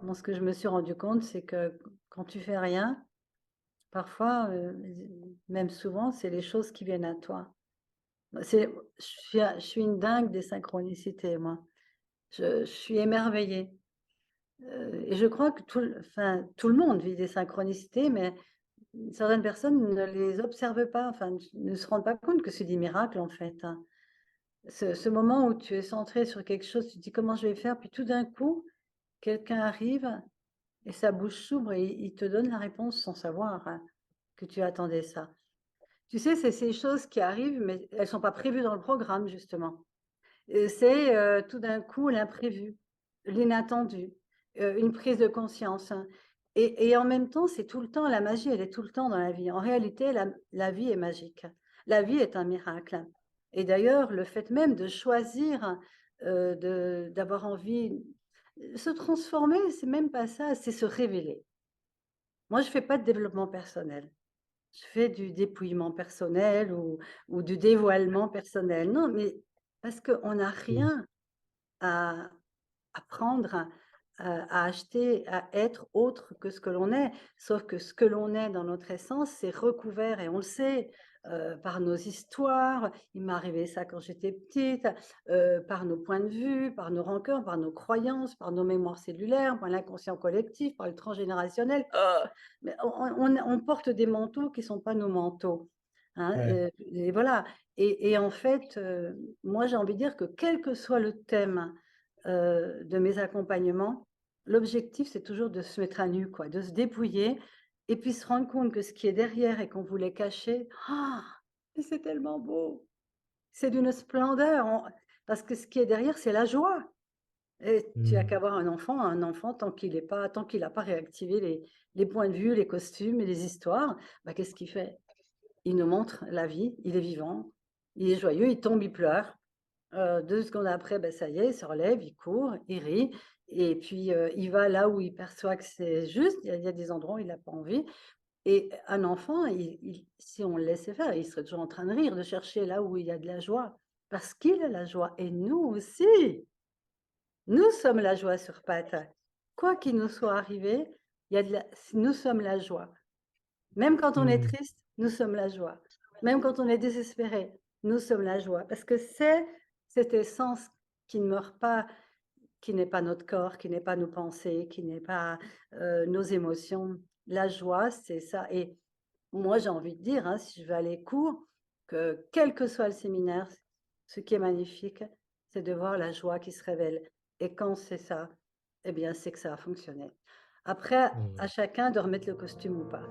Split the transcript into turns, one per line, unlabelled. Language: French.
moi, ce que je me suis rendu compte, c'est que quand tu fais rien, parfois, même souvent, c'est les choses qui viennent à toi. C'est, je suis une dingue des synchronicités, moi. Je suis émerveillée. Et je crois que enfin, tout le monde vit des synchronicités, mais certaines personnes ne les observent pas, enfin, ne se rendent pas compte que c'est des miracles, en fait, hein. Ce moment où tu es centré sur quelque chose, tu te dis comment je vais faire, puis tout d'un coup, quelqu'un arrive et sa bouche s'ouvre et il te donne la réponse sans savoir, hein, que tu attendais ça. Tu sais, c'est ces choses qui arrivent, mais elles sont pas prévues dans le programme, justement. C'est tout d'un coup l'imprévu, l'inattendu, une prise de conscience, hein. Et en même temps, c'est tout le temps, la magie, elle est tout le temps dans la vie. En réalité, la vie est magique. La vie est un miracle. Et d'ailleurs, le fait même de choisir, d'avoir envie de se transformer, c'est même pas ça, c'est se révéler. Moi, je fais pas de développement personnel. Je fais du dépouillement personnel ou du dévoilement personnel. Non, mais parce qu'on n'a
Mmh.
rien à apprendre à acheter, à être autre que ce que l'on est. Sauf que ce que l'on est dans notre essence, c'est recouvert et on le sait, par nos histoires. Il m'est arrivé ça quand j'étais petite, par nos points de vue, par nos rancœurs, par nos croyances, par nos mémoires cellulaires, par l'inconscient collectif, par le transgénérationnel. Mais on porte des manteaux qui ne sont pas nos manteaux, hein,
Ouais.
et voilà. Et en fait, moi, j'ai envie de dire que quel que soit le thème, de mes accompagnements, l'objectif, c'est toujours de se mettre à nu, quoi, de se dépouiller et puis se rendre compte que ce qui est derrière et qu'on voulait cacher, ah! Mais c'est tellement beau! C'est d'une splendeur, parce que ce qui est derrière, c'est la joie. Et tu as
Mmh.
qu'à voir un enfant tant qu'il a pas réactivé les points de vue, les costumes et les histoires, bah, qu'est-ce qu'il fait? Il nous montre la vie, il est vivant, il est joyeux, il tombe, il pleure. 2 secondes après, bah, ça y est, il se relève, il court, il rit et puis, il va là où il perçoit que c'est juste. Il y a des endroits où il a pas envie et un enfant, si on le laissait faire, il serait toujours en train de rire, de chercher là où il y a de la joie, parce qu'il a la joie et nous aussi! Nous sommes la joie sur pattes. Quoi qu'il nous soit arrivé, il y a de la nous sommes la joie. Même quand on est
Mmh.
triste, nous sommes la joie. Même quand on est désespéré, nous sommes la joie. Parce que c'est cette essence qui ne meurt pas, qui n'est pas notre corps, qui n'est pas nos pensées, qui n'est pas, nos émotions. La joie, c'est ça et moi, j'ai envie de dire, hein, si je vais aller court, que quel que soit le séminaire, ce qui est magnifique, c'est de voir la joie qui se révèle et quand c'est ça, eh bien, c'est que ça a fonctionné. Après, à
Mmh.
chacun de remettre le costume ou pas.